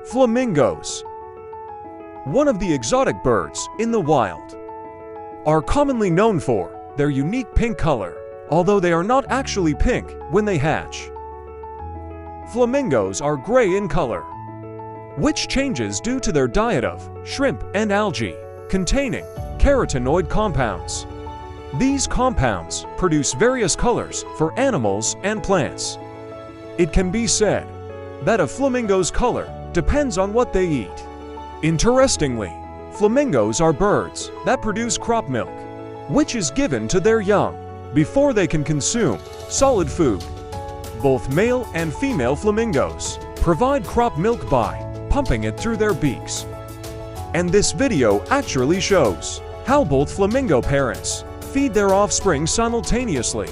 Flamingos, one of the exotic birds in the wild, are commonly known for their unique pink color, although they are not actually pink when they hatch. Flamingos are gray in color, which changes due to their diet of shrimp and algae containing carotenoid compounds. These compounds produce various colors for animals and plants. It can be said that a flamingo's color depends on what they eat. Interestingly, flamingos are birds that produce crop milk, which is given to their young before they can consume solid food. Both male and female flamingos provide crop milk by pumping it through their beaks. And this video actually shows how both flamingo parents feed their offspring simultaneously.